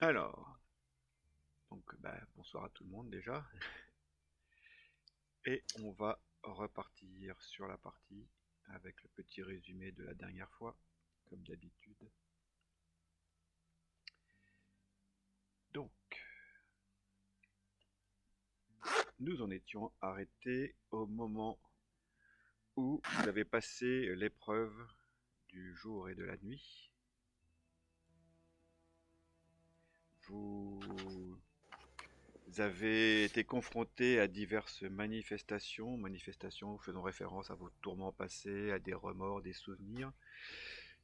Alors, bonsoir à tout le monde déjà, et on va repartir sur la partie avec le petit résumé de la dernière fois, comme d'habitude. Donc, nous en étions arrêtés au moment où vous avez passé l'épreuve du jour et de la nuit. Vous avez été confronté à diverses manifestations faisant référence à vos tourments passés, à des remords, des souvenirs.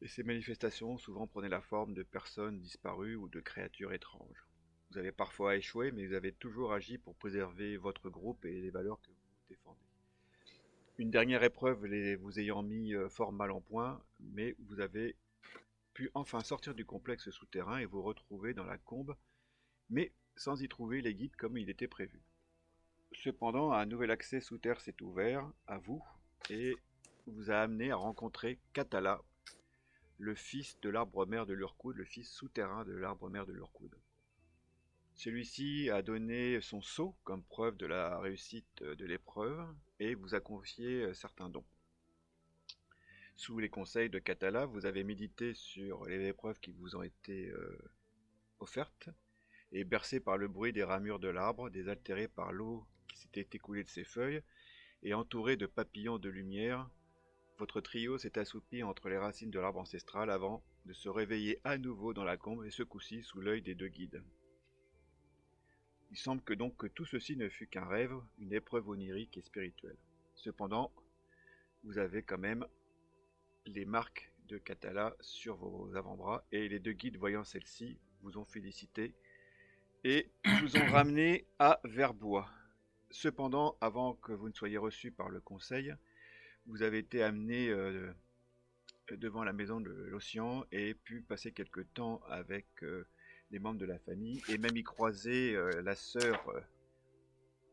Et ces manifestations souvent prenaient la forme de personnes disparues ou de créatures étranges. Vous avez parfois échoué, mais vous avez toujours agi pour préserver votre groupe et les valeurs que vous défendez. Une dernière épreuve vous ayant mis fort mal en point, mais vous avez pu enfin sortir du complexe souterrain et vous retrouver dans la combe, mais sans y trouver les guides comme il était prévu. Cependant, un nouvel accès sous terre s'est ouvert à vous et vous a amené à rencontrer Katala, le fils de l'arbre-mère de Lurkud, le fils souterrain de l'arbre-mère de Lurkud. Celui-ci a donné son sceau comme preuve de la réussite de l'épreuve et vous a confié certains dons. Sous les conseils de Katala, vous avez médité sur les épreuves qui vous ont été offertes et bercé par le bruit des ramures de l'arbre, désaltéré par l'eau qui s'était écoulée de ses feuilles et entouré de papillons de lumière, votre trio s'est assoupi entre les racines de l'arbre ancestral avant de se réveiller à nouveau dans la combe et ce coup-ci sous l'œil des deux guides. Il semble que tout ceci ne fut qu'un rêve, une épreuve onirique et spirituelle. Cependant, vous avez quand même les marques de Katala sur vos avant-bras et les deux guides voyant celles-ci vous ont félicité et vous ont ramené à Verbois. Cependant, avant que vous ne soyez reçu par le conseil, vous avez été amené devant la maison de l'Océan et pu passer quelque temps avec les membres de la famille et même y croiser la sœur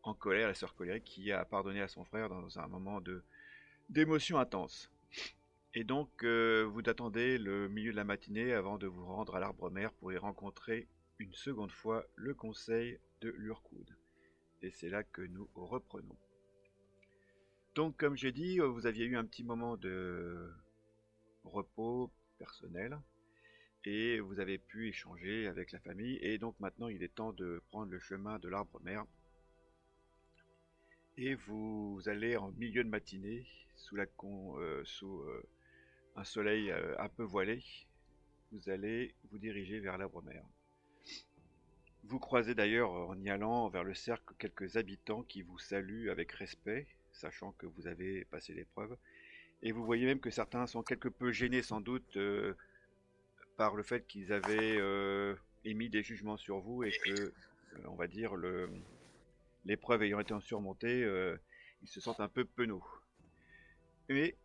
en colère, la sœur colérique qui a pardonné à son frère dans un moment d'émotion intense. Et donc vous attendez le milieu de la matinée avant de vous rendre à l'arbre-mère pour y rencontrer une seconde fois le conseil de Lurkud. Et c'est là que nous reprenons. Donc comme j'ai dit, vous aviez eu un petit moment de repos personnel et vous avez pu échanger avec la famille et donc maintenant il est temps de prendre le chemin de l'arbre-mère et vous allez en milieu de matinée sous un soleil un peu voilé, vous allez vous diriger vers l'arbre-mère. Vous croisez d'ailleurs en y allant vers le cercle quelques habitants qui vous saluent avec respect, sachant que vous avez passé l'épreuve, et vous voyez même que certains sont quelque peu gênés sans doute par le fait qu'ils avaient émis des jugements sur vous et que, on va dire, l'épreuve ayant été surmontée, ils se sentent un peu penauds. Mais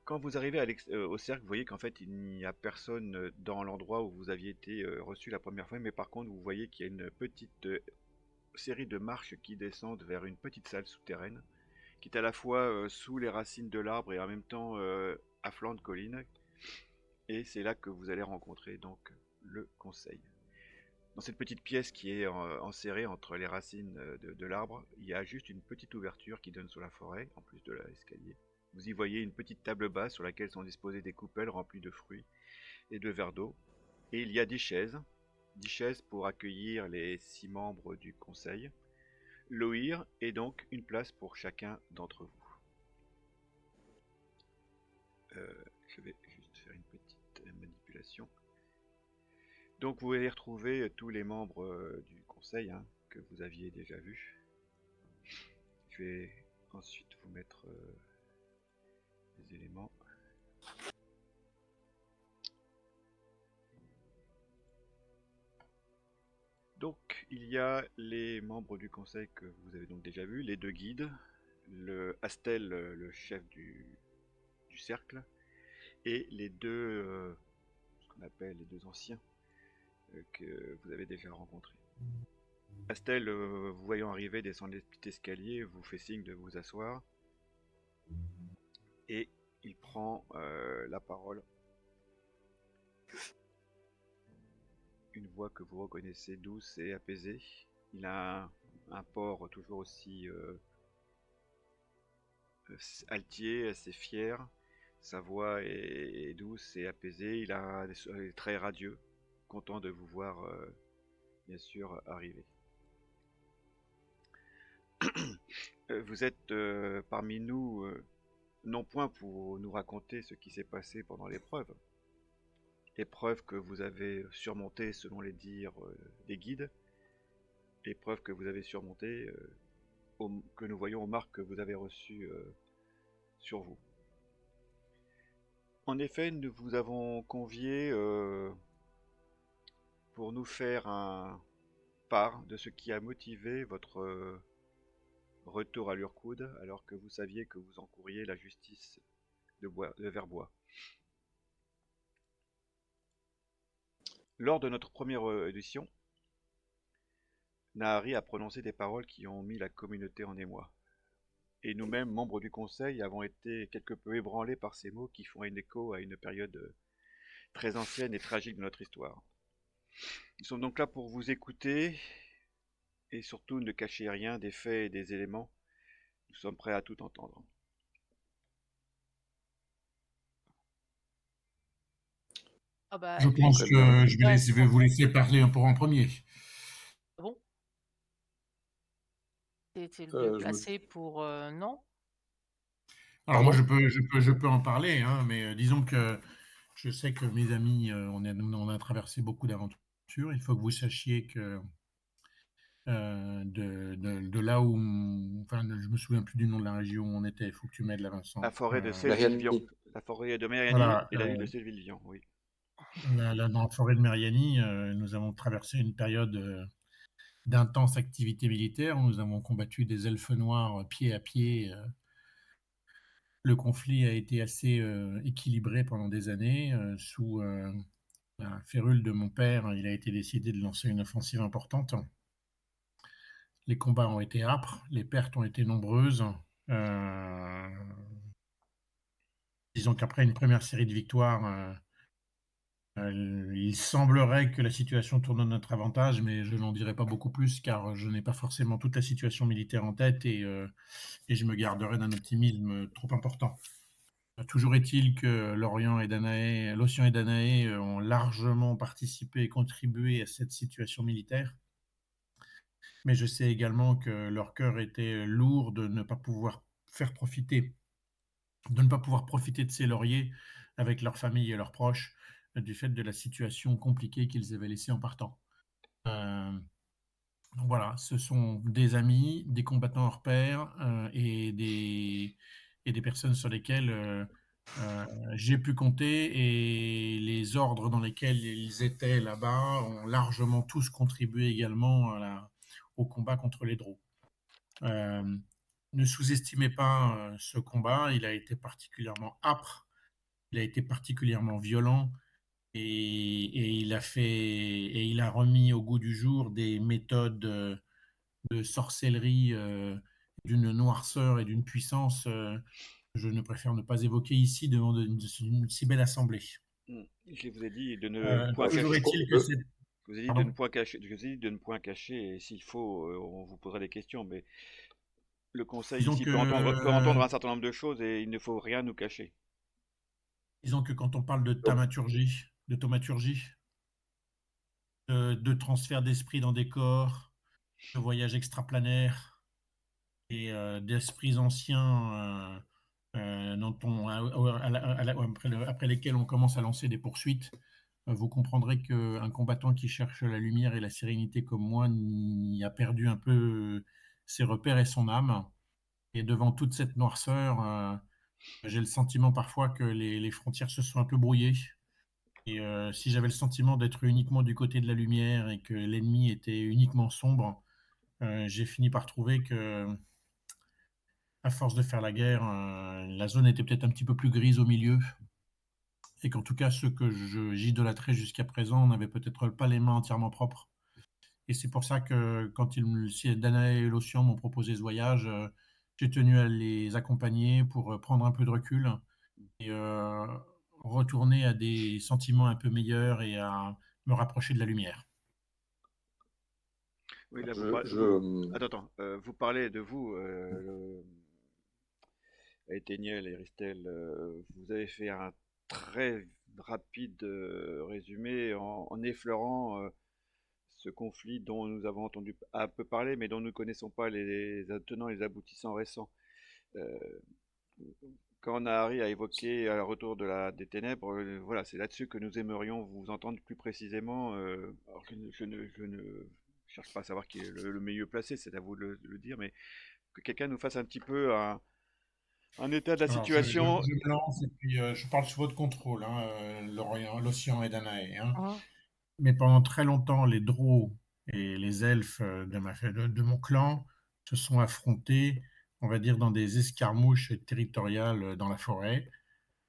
quand vous arrivez au cercle, vous voyez qu'en fait il n'y a personne dans l'endroit où vous aviez été reçu la première fois, mais par contre vous voyez qu'il y a une petite série de marches qui descendent vers une petite salle souterraine, qui est à la fois sous les racines de l'arbre et en même temps à flanc de colline, et c'est là que vous allez rencontrer donc le conseil. Dans cette petite pièce qui est enserrée entre les racines de l'arbre, il y a juste une petite ouverture qui donne sur la forêt, en plus de l'escalier. Vous y voyez une petite table basse sur laquelle sont disposées des coupelles remplies de fruits et de verres d'eau. Et il y a 10 chaises pour accueillir les 6 membres du conseil. L'Oïr est donc une place pour chacun d'entre vous. Je vais juste faire une petite manipulation. Donc vous allez retrouver tous les membres du conseil hein, que vous aviez déjà vus. Je vais ensuite vous mettre les éléments. Donc il y a les membres du conseil que vous avez donc déjà vus, les deux guides, le Astel, le chef du cercle, et les deux, ce qu'on appelle les deux anciens que vous avez déjà rencontrés. Astel, vous voyant arriver, descendre les petits escaliers, vous fait signe de vous asseoir et il prend la parole une voix que vous reconnaissez douce et apaisée. Il a un port toujours aussi altier, assez fier. Sa voix est douce et apaisée. Il a des traits radieux, content de vous voir, bien sûr, arriver. Vous êtes parmi nous, non point pour nous raconter ce qui s'est passé pendant l'épreuve, épreuve que vous avez surmontée selon les dires des guides, épreuve que vous avez surmontée, que nous voyons aux marques que vous avez reçues sur vous. En effet, nous vous avons convié pour nous faire un part de ce qui a motivé votre retour à l'Urkoud, alors que vous saviez que vous encouriez la justice de Verbois. Lors de notre première audition, Nahari a prononcé des paroles qui ont mis la communauté en émoi. Et nous-mêmes, membres du conseil, avons été quelque peu ébranlés par ces mots qui font un écho à une période très ancienne et tragique de notre histoire. Nous sommes donc là pour vous écouter et surtout ne cacher rien des faits et des éléments. Nous sommes prêts à tout entendre. Ah bah, Je pense Très que bien. je vais vous laisser parler pour en premier. Ah bon? Tu le mieux Je me... placé pour, non? Alors moi, Pardon? je peux en parler, hein, mais disons que je sais que mes amis, on a traversé beaucoup d'aventures. Il faut que vous sachiez que de là où, enfin, je me souviens plus du nom de la région où on était. Il faut que tu m'aides là, La Vincent. forêt de Selvilvian. Mariani. La forêt de Mariani Voilà, et la ville de Selvilvian, oui. là, dans la forêt de Meriani, nous avons traversé une période d'intense activité militaire. Nous avons combattu des elfes noirs pied à pied. Le conflit a été assez équilibré pendant des années. Sous la férule de mon père, il a été décidé de lancer une offensive importante. Les combats ont été âpres, les pertes ont été nombreuses. Euh, Disons qu'après une première série de victoires, il semblerait que la situation tourne en notre avantage, mais je n'en dirai pas beaucoup plus car je n'ai pas forcément toute la situation militaire en tête et je me garderai d'un optimisme trop important. Toujours est-il que l'Océan et Danaé ont largement participé et contribué à cette situation militaire. Mais je sais également que leur cœur était lourd de ne pas pouvoir profiter de ces lauriers avec leur famille et leurs proches du fait de la situation compliquée qu'ils avaient laissée en partant. Donc voilà, ce sont des amis, des combattants hors pair et des personnes sur lesquelles j'ai pu compter et les ordres dans lesquels ils étaient là-bas ont largement tous contribué également au combat contre les Draux. Euh, Ne sous-estimez pas ce combat, il a été particulièrement âpre, il a été particulièrement violent et il a remis au goût du jour des méthodes de sorcellerie d'une noirceur et d'une puissance je ne préfère ne pas évoquer ici devant une si belle assemblée. Je vous ai dit de ne point Toujours cacher. est-il que c'est... Je vous ai dit de ne Pardon. point cacher. Je vous ai dit de ne point cacher. Et s'il faut, on vous posera des questions. Mais le conseil Disons ici que, peut entendre un certain nombre de choses et il ne faut rien nous cacher. disons que quand on parle de thaumaturgie, de transfert d'esprit dans des corps, de voyages extraplanaires et d'esprits anciens après lesquels on commence à lancer des poursuites, vous comprendrez qu'un combattant qui cherche la lumière et la sérénité comme moi y a perdu un peu ses repères et son âme. Et devant toute cette noirceur, j'ai le sentiment parfois que les frontières se sont un peu brouillées. Et si j'avais le sentiment d'être uniquement du côté de la lumière et que l'ennemi était uniquement sombre, j'ai fini par trouver que, à force de faire la guerre, la zone était peut-être un petit peu plus grise au milieu. Et qu'en tout cas, ceux que j'idolâtrais jusqu'à présent n'avaient peut-être pas les mains entièrement propres. Et c'est pour ça que si Danae et Lossian m'ont proposé ce voyage, j'ai tenu à les accompagner pour prendre un peu de recul et retourner à des sentiments un peu meilleurs et à me rapprocher de la lumière. Oui, là, Je... attends, vous parlez de vous, Etheniel et Ristel, vous avez fait un très rapide résumé en effleurant ce conflit dont nous avons entendu un peu parler, mais dont nous ne connaissons pas les tenants et les aboutissants récents. Euh, Quand Nahari a évoqué le retour des ténèbres, voilà, c'est là-dessus que nous aimerions vous entendre plus précisément. Alors je ne cherche pas à savoir qui est le mieux placé, c'est à vous de le dire, mais que quelqu'un nous fasse un petit peu un état de la Alors, situation. je me lance et puis je parle sous votre contrôle, hein, l'océan et Danaé. Hein. Hein. Mais pendant très longtemps, les Draux et les elfes de mon clan se sont affrontés, on va dire, dans des escarmouches territoriales dans la forêt.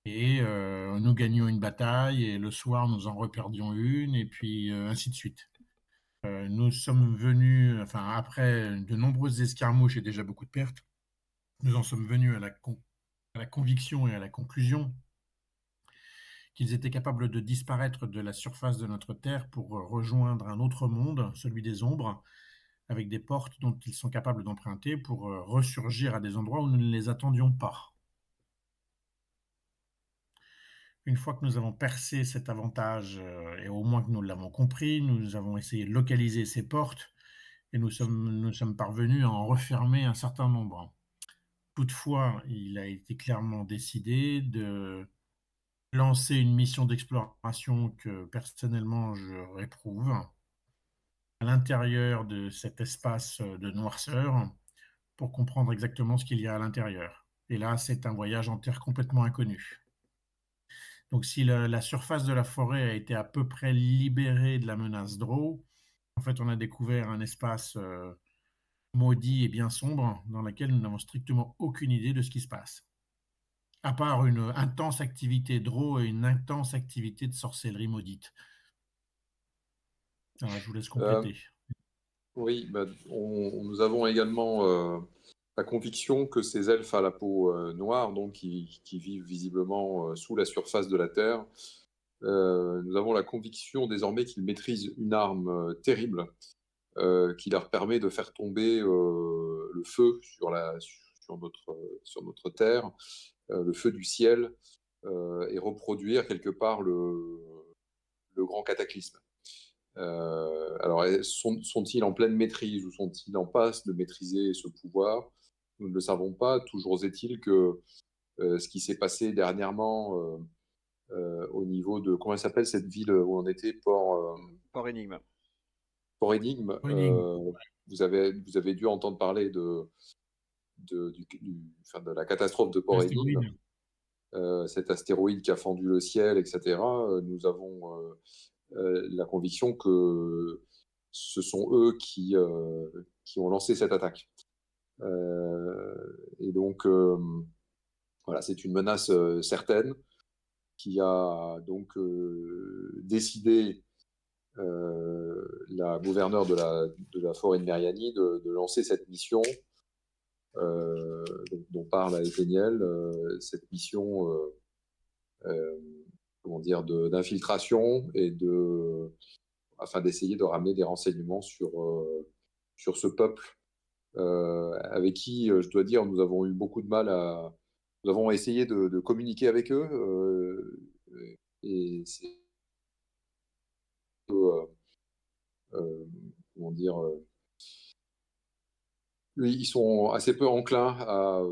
Et nous gagnions une bataille et le soir, nous en reperdions une, et puis ainsi de suite. Nous sommes venus, enfin, après de nombreuses escarmouches et déjà beaucoup de pertes, nous en sommes venus à la conviction et à la conclusion qu'ils étaient capables de disparaître de la surface de notre Terre pour rejoindre un autre monde, celui des ombres, avec des portes dont ils sont capables d'emprunter pour ressurgir à des endroits où nous ne les attendions pas. Une fois que nous avons percé cet avantage, et au moins que nous l'avons compris, nous avons essayé de localiser ces portes et nous sommes parvenus à en refermer un certain nombre. Toutefois, il a été clairement décidé de lancer une mission d'exploration que personnellement je réprouve à l'intérieur de cet espace de noirceur pour comprendre exactement ce qu'il y a à l'intérieur. Et là, c'est un voyage en terre complètement inconnue. Donc si la surface de la forêt a été à peu près libérée de la menace Drow, en fait on a découvert un espace maudit et bien sombre dans lequel nous n'avons strictement aucune idée de ce qui se passe. À part une intense activité Drow et une intense activité de sorcellerie maudite. Alors, je vous laisse compléter. Oui, nous avons également la conviction que ces elfes à la peau noire, donc qui vivent visiblement sous la surface de la Terre, nous avons la conviction désormais qu'ils maîtrisent une arme terrible qui leur permet de faire tomber le feu sur notre Terre, le feu du ciel, et reproduire quelque part le grand cataclysme. Alors, sont-ils en pleine maîtrise ou sont-ils en passe de maîtriser ce pouvoir? Nous ne le savons pas. Toujours est-il que ce qui s'est passé dernièrement au niveau de... Comment s'appelle cette ville où on était? Port Énigme. Port Énigme. Vous avez dû entendre parler de la catastrophe de Port Énigme. Cet astéroïde qui a fendu le ciel, etc. Nous avons la conviction que ce sont eux qui ont lancé cette attaque. Et donc, voilà, c'est une menace certaine qui a donc décidé la gouverneure de la forêt de Meriani de lancer cette mission dont parle Etheniel, cette mission comment dire, d'infiltration et afin d'essayer de ramener des renseignements sur ce peuple avec qui, je dois dire, nous avons eu beaucoup de mal nous avons essayé de communiquer avec eux et c'est comment dire, ils sont assez peu enclins à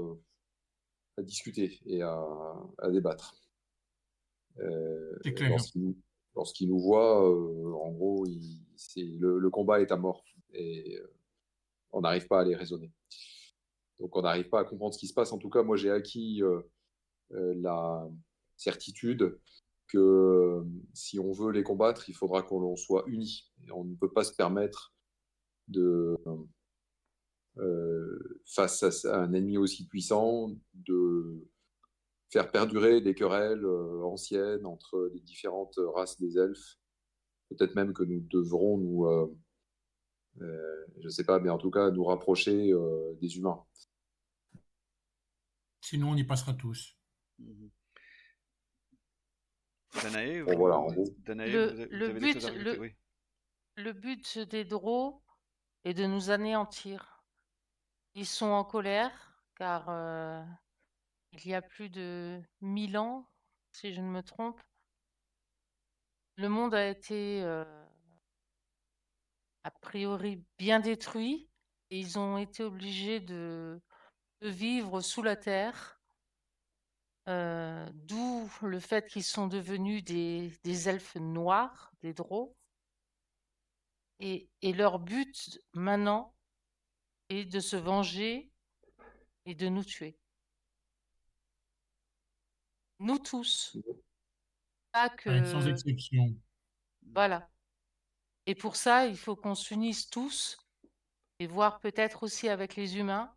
discuter et à débattre. Lorsqu'ils nous voient, en gros, le combat est à mort et on n'arrive pas à les raisonner. Donc on n'arrive pas à comprendre ce qui se passe. En tout cas, moi j'ai acquis la certitude que si on veut les combattre, il faudra qu'on soit unis. Et on ne peut pas se permettre de, face à un ennemi aussi puissant, de faire perdurer des querelles anciennes entre les différentes races des elfes. Peut-être même que nous devrons je ne sais pas, mais en tout cas nous rapprocher des humains. Sinon, on y passera tous. Danae, voilà, en gros. Danae, vous avez des choses à rajouter? Oui. Le but des Draux, et de nous anéantir. Ils sont en colère car il y a plus de 1000 ans, si je ne me trompe, le monde a été a priori bien détruit et ils ont été obligés de vivre sous la terre, d'où le fait qu'ils sont devenus des elfes noirs, des drôs. Et leur but maintenant est de se venger et de nous tuer. Nous tous, pas Ouais, sans que... exception. Voilà. Et pour ça, il faut qu'on s'unisse tous et voir peut-être aussi avec les humains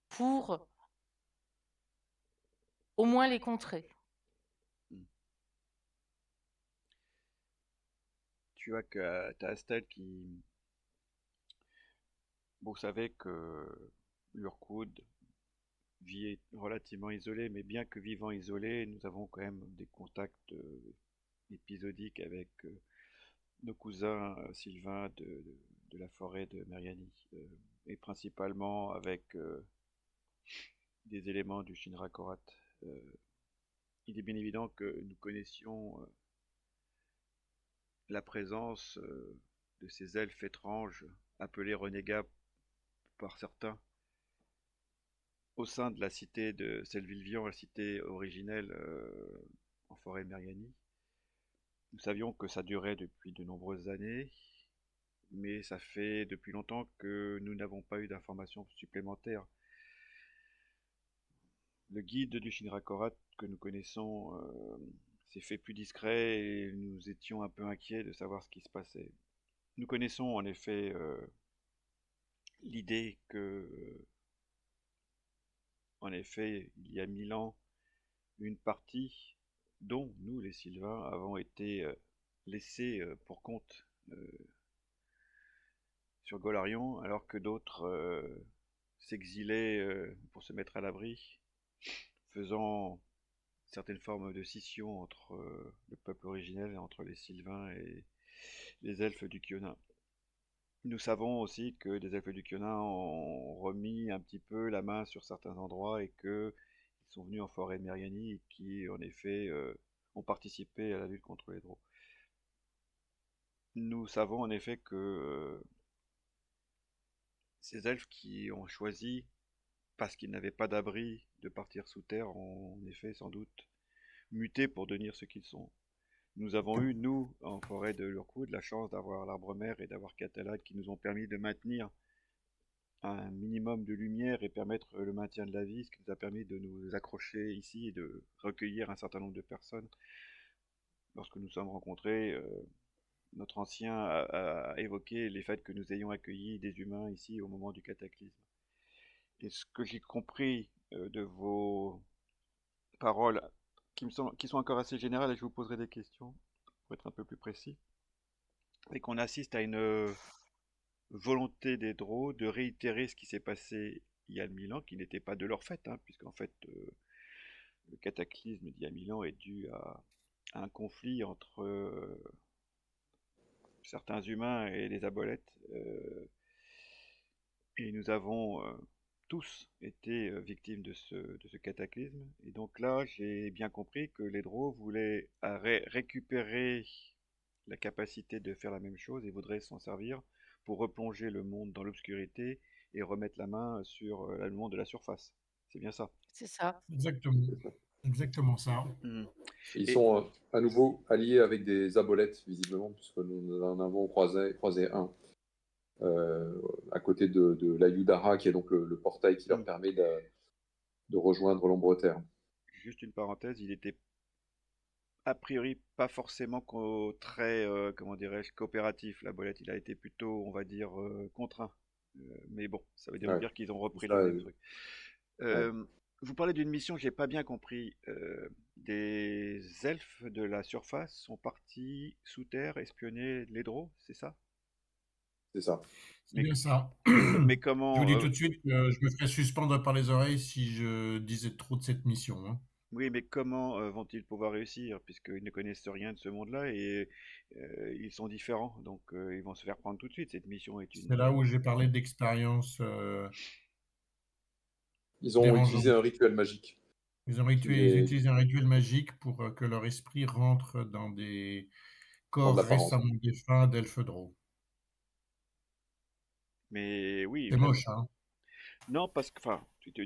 pour au moins les contrer. Tu vois que t'as Astel qui... Vous savez que l'Urkoud vit relativement isolé, mais bien que vivant isolé, nous avons quand même des contacts épisodiques avec nos cousins sylvains de la forêt de Meriani, et principalement avec des éléments du Shinra Korat. Il est bien évident que nous connaissions la présence de ces elfes étranges, appelés renégats par certains, au sein de la cité de Selvilvian, la cité originelle en forêt Meriani. Nous savions que ça durait depuis de nombreuses années, mais ça fait depuis longtemps que nous n'avons pas eu d'informations supplémentaires. Le guide du Shinra Korat que nous connaissons s'est fait plus discret et nous étions un peu inquiets de savoir ce qui se passait. Nous connaissons en effet l'idée que, en effet, il y a 1000 ans, une partie dont nous, les Sylvains, avons été laissés pour compte sur Golarion, alors que d'autres s'exilaient pour se mettre à l'abri, faisant certaines formes de scission entre le peuple originel, entre les Sylvains et les elfes du Kionin. Nous savons aussi que des elfes du Kionin ont remis un petit peu la main sur certains endroits et qu'ils sont venus en forêt Meriani et qui, en effet, ont participé à la lutte contre les Draux. Nous savons en effet que ces elfes qui ont choisi, parce qu'ils n'avaient pas d'abri, de partir sous terre, ont en effet sans doute muté pour devenir ce qu'ils sont. Nous avons eu, nous, en forêt de Lurkoud, la chance d'avoir l'arbre-mère et d'avoir Catalad qui nous ont permis de maintenir un minimum de lumière et permettre le maintien de la vie, ce qui nous a permis de nous accrocher ici et de recueillir un certain nombre de personnes. Lorsque nous sommes rencontrés, notre ancien a évoqué les faits que nous ayons accueilli des humains ici au moment du cataclysme. Et ce que j'ai compris de vos paroles, qui sont encore assez générales, et je vous poserai des questions pour être un peu plus précis, c'est qu'on assiste à une volonté des Draux de réitérer ce qui s'est passé il y a 1000 ans, qui n'était pas de leur fait, hein, puisqu'en fait le cataclysme d'il y a 1000 ans est dû à un conflit entre certains humains et les abolètes, et nous avons tous été victimes de ce cataclysme. Et donc là, j'ai bien compris que les Draux voulaient récupérer la capacité de faire la même chose et voudraient s'en servir pour replonger le monde dans l'obscurité et remettre la main sur le monde de la surface. C'est bien ça. C'est ça. Exactement. Exactement ça. Mmh. Ils Et sont à nouveau alliés avec des abolètes, visiblement, puisque nous en avons croisé un à côté de l'Ayudara, qui est donc le portail qui leur permet de rejoindre l'Ombre-Terre. juste une parenthèse, il était a priori pas forcément très, comment dirais-je, coopératif, la bolette. Il a été plutôt, on va dire, contraint. Mais bon, ça veut Ouais. dire qu'ils ont repris Ça, le même truc. Vous parlez d'une mission que j'ai pas bien compris. Des elfes de la surface sont partis sous terre espionner les Draux, c'est ça? c'est ça. C'est Mais, bien ça. mais Je comment vous dis tout de suite que je me ferais suspendre par les oreilles si je disais trop de cette mission, hein. Oui, mais comment vont-ils pouvoir réussir puisqu'ils ne connaissent rien de ce monde-là et ils sont différents, donc ils vont se faire prendre tout de suite. Cette mission est C'est là une... où j'ai parlé d'expérience Ils ont utilisé dérangeante. un rituel magique qui Ils les utilisent un rituel magique pour que leur esprit rentre dans des rend de corps l'apparence. récemment défunts d'elfes drôles. Mais oui, C'est moche, hein? non, parce que, enfin, ils te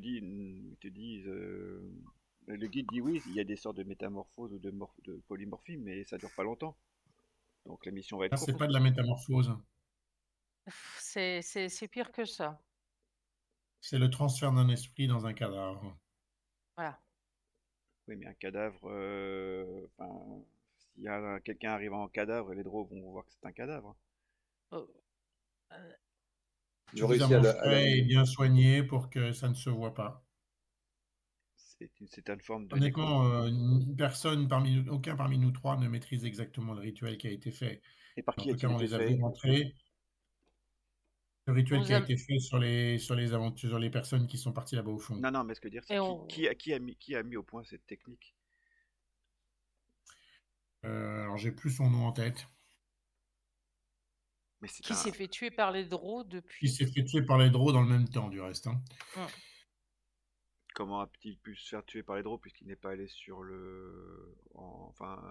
disent, le guide dit oui, il y a des sortes de métamorphoses ou de polymorphie, mais ça dure pas longtemps. Donc la mission va être Là, c'est courte. pas de la métamorphose, C'est pire que ça. c'est le transfert d'un esprit dans un cadavre. Voilà. Oui, mais un cadavre, enfin, s'il y a quelqu'un arrivant en cadavre, les drôles vont voir que c'est un cadavre. Euh, euh, Ils ont Suffisamment réussi à frais et l'animer. bien soigné pour que ça ne se voit pas. C'est une forme de nécro. Honnêtement, aucun parmi nous trois ne maîtrise exactement le rituel qui a été fait. Et par En qui tout cas, a-t-il on été les a vus fait? rentrer. Le rituel vous qui a avez- été fait sur les personnes qui sont parties là-bas au fond. Non, non, mais ce que je veux dire, c'est et on, qui a mis au point cette technique? Alors, j'ai plus son nom en tête. Mais c'est qui un... s'est fait tuer par les drôles Il depuis. s'est fait tuer par les drôles dans le même temps, du reste, hein. Hmm. Comment a-t-il pu se faire tuer par les drôles puisqu'il n'est pas allé sur le... Enfin,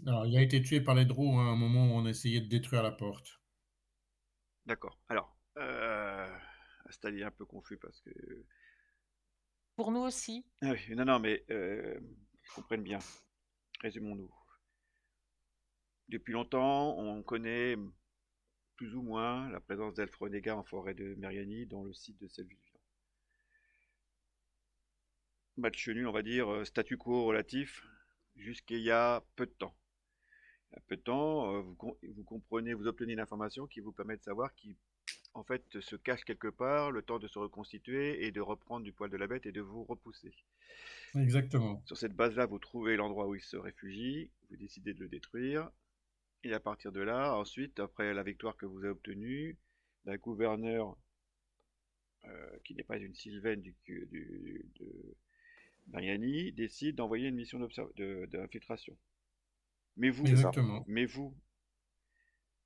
Alors, il a été tué par les drôles à un moment où on essayait de détruire la porte. d'accord. Alors, Astali est un peu confus parce que... Pour nous aussi. Ah oui, non, non, mais je comprenne bien. Résumons-nous. Depuis longtemps, on connaît plus ou moins la présence d'elfes renégats en forêt de Meriani dans le site de Selvivian. Match nul, on va dire, statu quo relatif, jusqu'il y a peu de temps. Il y a peu de temps, vous comprenez, vous obtenez une information qui vous permet de savoir qui, en fait, se cache quelque part, le temps de se reconstituer et de reprendre du poil de la bête et de vous repousser. Exactement. Sur cette base-là, vous trouvez l'endroit où il se réfugie, vous décidez de le détruire, et à partir de là, ensuite, après la victoire que vous avez obtenue, la gouverneure, qui n'est pas une sylvaine de Mariani, décide d'envoyer une mission d'infiltration. Mais vous, C'est ça. Exactement. mais vous,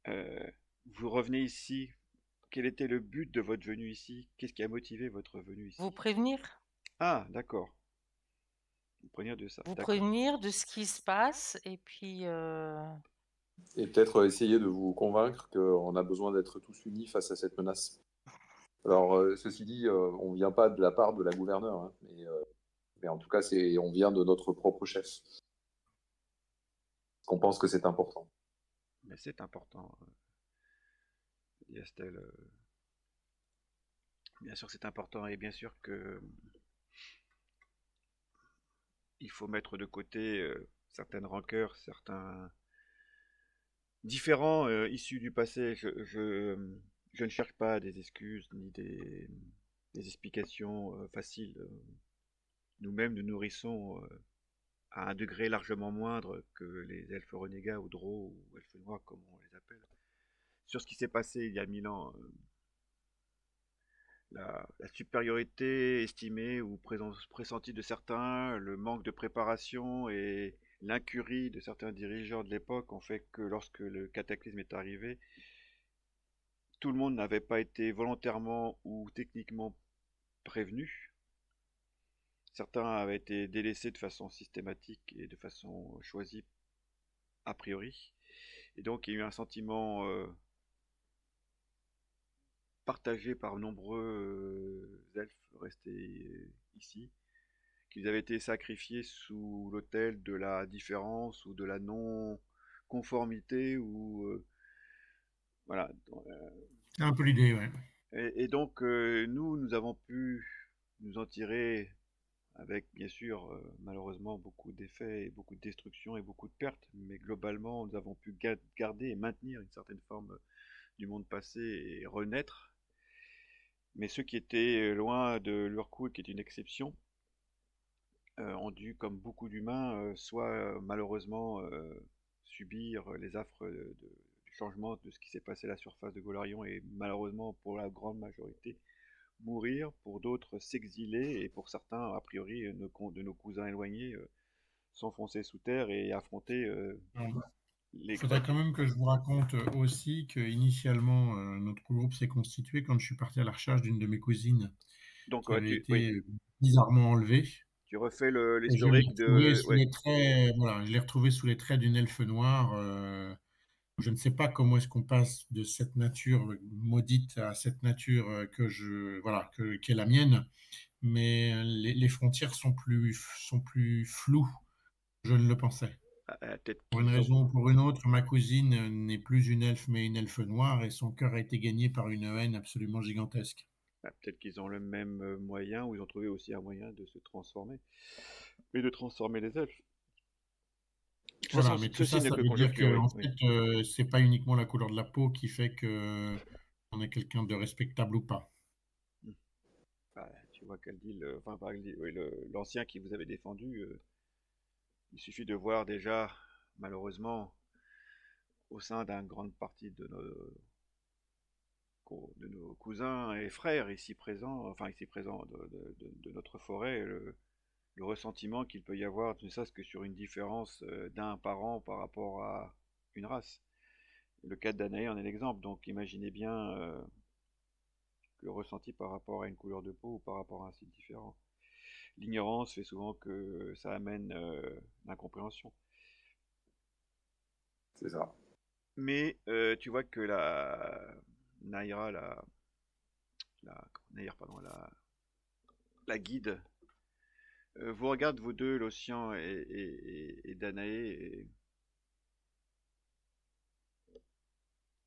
euh, vous revenez ici. Quel était le but de votre venue ici? Qu'est-ce qui a motivé votre venue Vous ici? prévenir. Ah, d'accord. Vous prévenir de ça, Vous d'accord. prévenir de ce qui se passe et puis Et peut-être essayer de vous convaincre qu'on a besoin d'être tous unis face à cette menace. Alors, ceci dit, on ne vient pas de la part de la gouverneure, hein, mais en tout cas, on vient de notre propre chef. Parce qu'on pense que c'est important. Mais c'est important, dit Astel. Bien sûr que c'est important et bien sûr que il faut mettre de côté certaines rancœurs, certains différents issus du passé. Je ne cherche pas des excuses ni des explications faciles. Nous-mêmes, nous nourrissons à un degré largement moindre que les elfes renégats ou drôles ou elfes noirs, comme on les appelle. Sur ce qui s'est passé il y a 1000 ans, la supériorité estimée ou pressentie de certains, le manque de préparation et l'incurie de certains dirigeants de l'époque ont fait que lorsque le cataclysme est arrivé, tout le monde n'avait pas été volontairement ou techniquement prévenu. Certains avaient été délaissés de façon systématique et de façon choisie a priori. Et donc il y a eu un sentiment partagé par nombreux elfes restés ici, qu'ils avaient été sacrifiés sous l'autel de la différence ou de la non-conformité ou voilà. C'est un peu l'idée, ouais. Et donc nous avons pu nous en tirer avec bien sûr malheureusement beaucoup d'effets et beaucoup de destruction et beaucoup de pertes, mais globalement nous avons pu garder et maintenir une certaine forme du monde passé et renaître. Mais ceux qui étaient loin de leur cool, qui est une exception, ont dû, comme beaucoup d'humains, soit malheureusement subir les affres du changement de ce qui s'est passé à la surface de Golarion et malheureusement pour la grande majorité mourir, pour d'autres s'exiler, et pour certains, a priori, de nos cousins éloignés, s'enfoncer sous terre et affronter Il les faudrait quand créatures. même que je vous raconte aussi qu'initialement, notre groupe s'est constitué quand je suis parti à la recherche d'une de mes cousines Donc, qui avait oui, été bizarrement enlevée. tu refais Et je l'ai l'historique retrouvée de... sous Ouais, les traits, voilà, je l'ai retrouvée sous les traits d'une elfe noire. Je ne sais pas comment est-ce qu'on passe de cette nature maudite à cette nature voilà, qui est la mienne, mais les frontières sont plus floues que je ne le pensais. peut-être Pour une qu'ils ont... raison ou pour une autre, ma cousine n'est plus une elfe, mais une elfe noire, et son cœur a été gagné par une haine absolument gigantesque. Peut-être qu'ils ont le même moyen, ou ils ont trouvé aussi un moyen de se transformer, mais de transformer les elfes. De toute façon, Voilà, mais tout ceci ça, n'est ça que veut dire que, conjecture, oui. en Oui. fait, c'est pas uniquement la couleur de la peau qui fait que on est quelqu'un de respectable ou pas. Hmm. Tu vois qu'elle dit, enfin, oui, l'ancien qui vous avait défendu, il suffit de voir déjà, malheureusement, au sein d'une grande partie de nos cousins et frères ici présents, enfin ici présents de notre forêt, le ressentiment qu'il peut y avoir, ne serait-ce que sur une différence d'un parent par rapport à une race. Le cas d'Anaé en est l'exemple, donc imaginez bien le ressenti par rapport à une couleur de peau ou par rapport à un style différent. L'ignorance fait souvent que ça amène l'incompréhension. C'est ça. Mais tu vois que la Naira, Naïr, pardon, la guide, vous regarde vous deux, l'Océan et Danae, et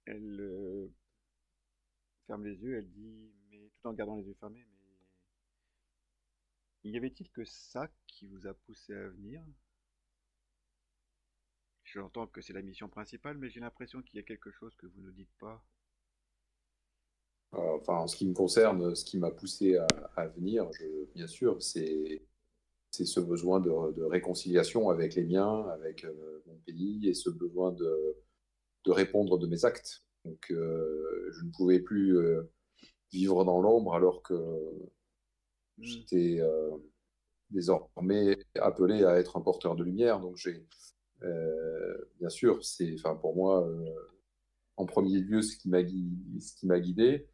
elle ferme les yeux, elle dit, mais tout en gardant les yeux fermés, mais y avait-il que ça qui vous a poussé à venir? J'entends que c'est la mission principale, mais j'ai l'impression qu'il y a quelque chose que vous ne dites pas. Enfin, en ce qui me concerne, ce qui m'a poussé à venir, bien sûr, c'est ce besoin de réconciliation avec les miens, avec mon pays, et ce besoin de répondre de mes actes. Donc, je ne pouvais plus vivre dans l'ombre alors que Hmm. j'étais désormais appelé à être un porteur de lumière. Donc, bien sûr, c'est, enfin, pour moi, en premier lieu, ce qui m'a guidé.